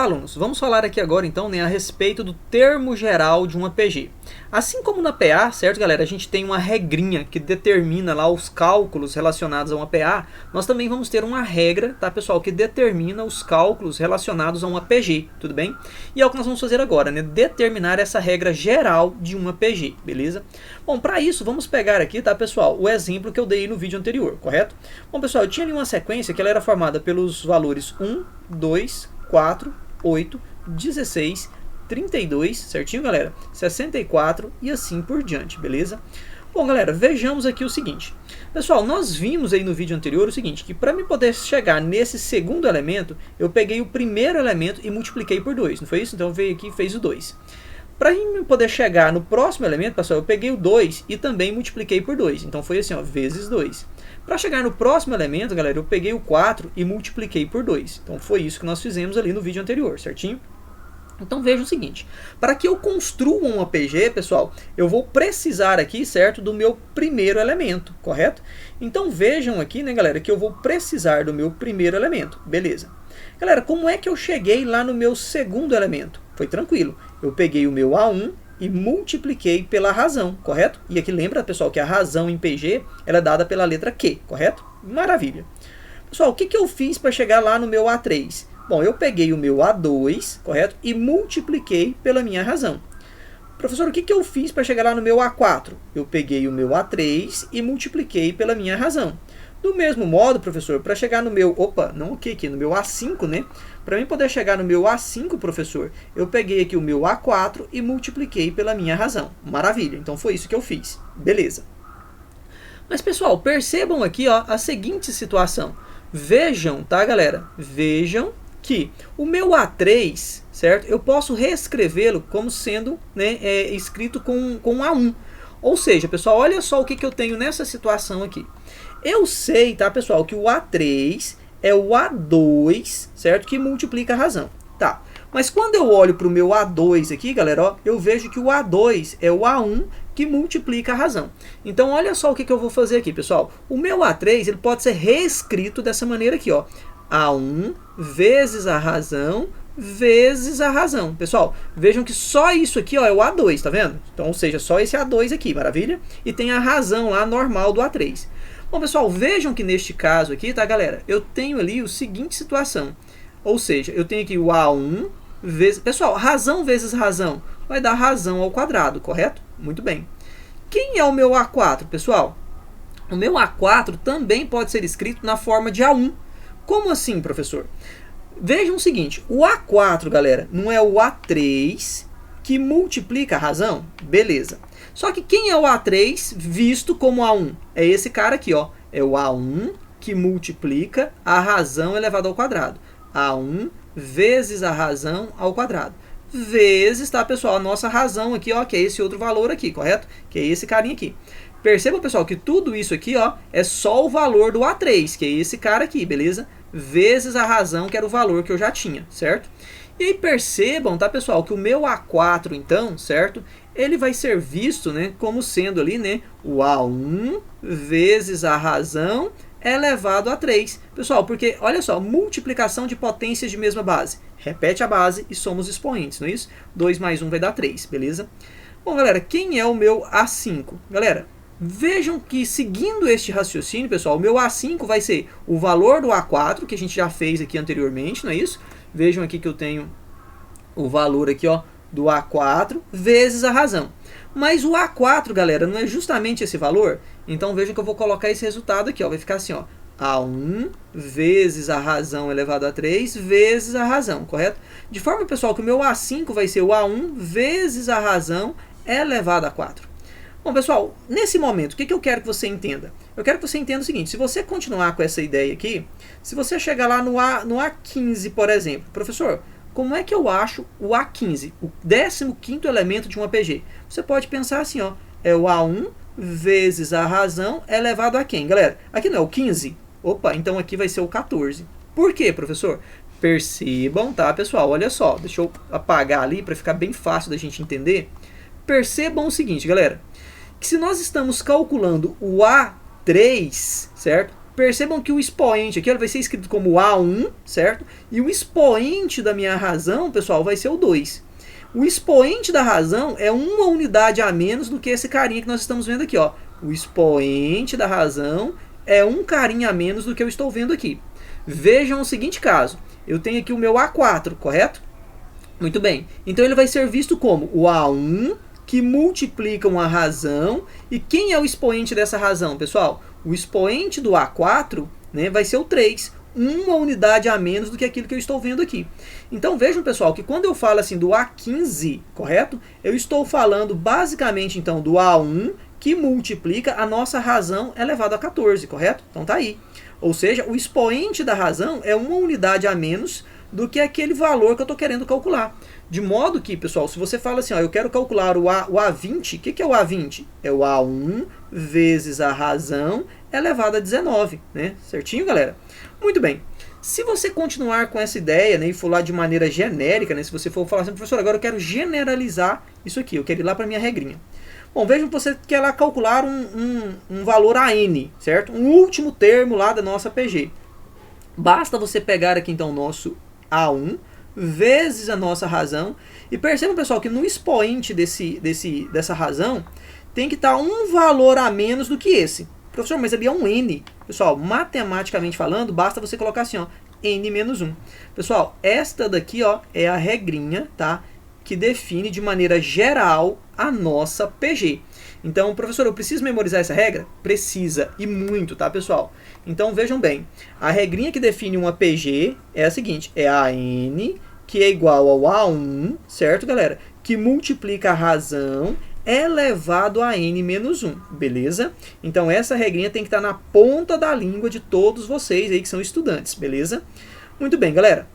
Olá, alunos! Vamos falar aqui agora, então, né, a respeito do termo geral de uma PG. Assim como na PA, certo, galera? A gente tem uma regrinha que determina lá os cálculos relacionados a uma PA. Nós também vamos ter uma regra, tá, pessoal, que determina os cálculos relacionados a uma PG, tudo bem? E é o que nós vamos fazer agora, né? Determinar essa regra geral de uma PG, beleza? Bom, para isso, vamos pegar aqui, tá, pessoal, o exemplo que eu dei no vídeo anterior, correto? Bom, pessoal, eu tinha ali uma sequência que ela era formada pelos valores 1, 2, 4, 8, 16, 32, certinho, galera? 64 e assim por diante, beleza? Bom, galera, vejamos aqui o seguinte. Pessoal, nós vimos aí no vídeo anterior o seguinte, que para mim poder chegar nesse segundo elemento, eu peguei o primeiro elemento e multipliquei por 2, não foi isso? Então eu veio aqui e fez o 2. Para mim poder chegar no próximo elemento, pessoal, eu peguei o 2 e também multipliquei por 2. Então foi assim, ó, vezes 2. Para chegar no próximo elemento, galera, eu peguei o 4 e multipliquei por 2. Então foi isso que nós fizemos ali no vídeo anterior, certinho? Então veja o seguinte, para que eu construa uma PG, pessoal, eu vou precisar aqui, certo, do meu primeiro elemento, correto? Então vejam aqui, né, galera, que eu vou precisar do meu primeiro elemento, beleza. Galera, como é que eu cheguei lá no meu segundo elemento? Foi tranquilo, eu peguei o meu A1 e multipliquei pela razão, correto? E aqui lembra, pessoal, que a razão em PG ela é dada pela letra Q, correto? Maravilha. Pessoal, o que eu fiz para chegar lá no meu A3? Bom, eu peguei o meu A2, correto? E multipliquei pela minha razão. Professor, o que eu fiz para chegar lá no meu A4? Eu peguei o meu A3 e multipliquei pela minha razão. Do mesmo modo, professor, para chegar no meu... Opa, não o que aqui? No meu A5, né? Para mim poder chegar no meu A5, professor, eu peguei aqui o meu A4 e multipliquei pela minha razão. Maravilha, então foi isso que eu fiz. Beleza. Mas, pessoal, percebam aqui, ó, a seguinte situação. Vejam, tá, galera? Vejam que o meu A3, certo? Eu posso reescrevê-lo como sendo, né, escrito com A1. Ou seja, pessoal, olha só o que eu tenho nessa situação aqui. Eu sei, tá, pessoal, que o A3 é o A2, certo? Que multiplica a razão. Tá. Mas quando eu olho para o meu A2 aqui, galera, ó, eu vejo que o A2 é o A1 que multiplica a razão. Então, olha só o que eu vou fazer aqui, pessoal. O meu A3 ele pode ser reescrito dessa maneira aqui, ó. A1 vezes a razão vezes a razão. Pessoal, vejam que só isso aqui, ó, é o A2, tá vendo? Então, ou seja, só esse A2 aqui, maravilha? E tem a razão lá normal do A3. Bom, pessoal, vejam que neste caso aqui, tá, galera? Eu tenho ali a seguinte situação. Ou seja, eu tenho aqui o A1 vezes... Pessoal, razão vezes razão vai dar razão ao quadrado, correto? Muito bem. Quem é o meu A4, pessoal? O meu A4 também pode ser escrito na forma de A1. Como assim, professor? Vejam o seguinte, o A4, galera, não é o A3 que multiplica a razão? Beleza. Só que quem é o A3 visto como A1? É esse cara aqui, ó. É o A1 que multiplica a razão elevada ao quadrado. A1 vezes a razão ao quadrado. Vezes, tá, pessoal, a nossa razão aqui, ó, que é esse outro valor aqui, correto? Que é esse carinha aqui. Percebam, pessoal, que tudo isso aqui, ó, é só o valor do A3, que é esse cara aqui, beleza? Vezes a razão, que era o valor que eu já tinha, certo? E aí percebam, tá, pessoal, que o meu A4, então, certo? Ele vai ser visto, né, como sendo ali, né, o A1 vezes a razão elevado a 3. Pessoal, porque, olha só, multiplicação de potências de mesma base. Repete a base e somos expoentes, não é isso? 2 mais 1 vai dar 3, beleza? Bom, galera, quem é o meu A5? Galera, vejam que seguindo este raciocínio, pessoal, o meu A5 vai ser o valor do A4, que a gente já fez aqui anteriormente, não é isso? Vejam aqui que eu tenho o valor aqui, ó, do A4 vezes a razão. Mas o A4, galera, não é justamente esse valor? Então vejam que eu vou colocar esse resultado aqui, ó, vai ficar assim, ó, A1 vezes a razão elevado a 3 vezes a razão, correto? De forma, pessoal, que o meu A5 vai ser o A1 vezes a razão elevado a 4. Bom, pessoal, nesse momento, o que eu quero que você entenda? Eu quero que você entenda o seguinte, se você continuar com essa ideia aqui, se você chegar lá no A15, por exemplo, professor, como é que eu acho o A15, o 15º elemento de uma PG? Você pode pensar assim, ó, é o A1 vezes a razão elevado a quem? Galera, aqui não é o 15? Opa, então aqui vai ser o 14. Por quê, professor? Percebam, tá, pessoal? Olha só, deixa eu apagar ali para ficar bem fácil da gente entender. Percebam o seguinte, galera, que se nós estamos calculando o A3, certo? Percebam que o expoente aqui vai ser escrito como A1, certo? E o expoente da minha razão, pessoal, vai ser o 2. O expoente da razão é uma unidade a menos do que esse carinha que nós estamos vendo aqui, ó. O expoente da razão é um carinha a menos do que eu estou vendo aqui. Vejam o seguinte caso. Eu tenho aqui o meu A4, correto? Muito bem. Então ele vai ser visto como o A1 que multiplicam a razão. E quem é o expoente dessa razão, pessoal? O expoente do A4, né, vai ser o 3. Uma unidade a menos do que aquilo que eu estou vendo aqui. Então vejam, pessoal, que quando eu falo assim do A15, correto? Eu estou falando basicamente então do A1 que multiplica a nossa razão elevado a 14, correto? Então tá aí. Ou seja, o expoente da razão é uma unidade a menos do que aquele valor que eu estou querendo calcular. De modo que, pessoal, se você fala assim, ó, eu quero calcular o A20, o que é o A20? É o A1 vezes a razão elevado a 19, né? Certinho, galera? Muito bem. Se você continuar com essa ideia, né, e for lá de maneira genérica, né, se você for falar assim, professor, agora eu quero generalizar isso aqui, eu quero ir lá para a minha regrinha. Bom, vejam que você quer lá calcular um valor AN, certo? Um último termo lá da nossa PG. Basta você pegar aqui então o nosso A1 vezes a nossa razão. E percebam, pessoal, que no expoente dessa razão tem que estar um valor a menos do que esse. Professor, mas ali é um N. Pessoal, matematicamente falando, basta você colocar assim, ó, N menos 1. Pessoal, esta daqui, ó, é a regrinha, tá? Que define de maneira geral a nossa PG. Então, professor, eu preciso memorizar essa regra? Precisa, e muito, tá, pessoal? Então, vejam bem, a regrinha que define uma PG é a seguinte, é a N, que é igual ao A1, certo, galera? Que multiplica a razão elevado a N menos 1, beleza? Então, essa regrinha tem que estar na ponta da língua de todos vocês aí que são estudantes, beleza? Muito bem, galera.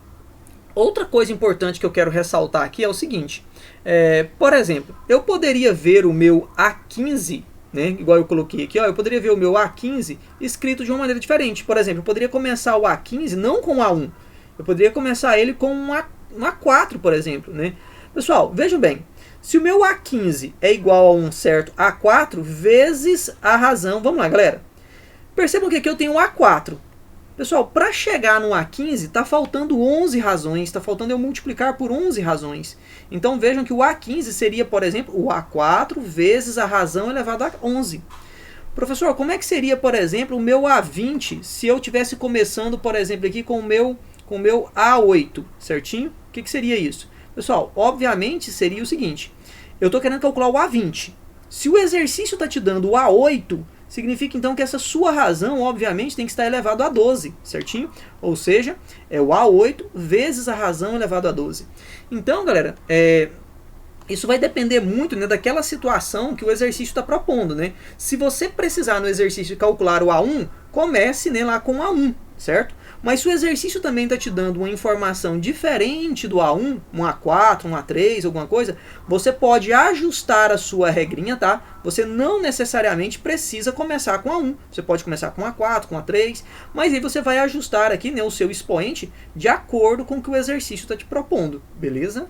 Outra coisa importante que eu quero ressaltar aqui é o seguinte, por exemplo, eu poderia ver o meu A15, né, igual eu coloquei aqui, ó, eu poderia ver o meu A15 escrito de uma maneira diferente. Por exemplo, eu poderia começar o A15 não com A1, eu poderia começar ele com um A4, por exemplo, né? Pessoal, vejam bem, se o meu A15 é igual a um certo A4 vezes a razão, vamos lá, galera, percebam que aqui eu tenho um A4. Pessoal, para chegar no A15, está faltando 11 razões, está faltando eu multiplicar por 11 razões. Então vejam que o A15 seria, por exemplo, o A4 vezes a razão elevada a 11. Professor, como é que seria, por exemplo, o meu A20 se eu tivesse começando, por exemplo, aqui com o meu A8, certinho? O que seria isso? Pessoal, obviamente seria o seguinte, eu estou querendo calcular o A20. Se o exercício está te dando o A8, significa então que essa sua razão, obviamente, tem que estar elevado a 12, certinho? Ou seja, é o A8 vezes a razão elevado a 12. Então, galera, isso vai depender muito, né, daquela situação que o exercício está propondo, né? Se você precisar no exercício calcular o A1, comece, né, lá com o A1, certo? Mas se o exercício também está te dando uma informação diferente do A1, um A4, um A3, alguma coisa, você pode ajustar a sua regrinha, tá? Você não necessariamente precisa começar com A1. Você pode começar com A4, com A3, mas aí você vai ajustar aqui, né, o seu expoente de acordo com o que o exercício está te propondo, beleza?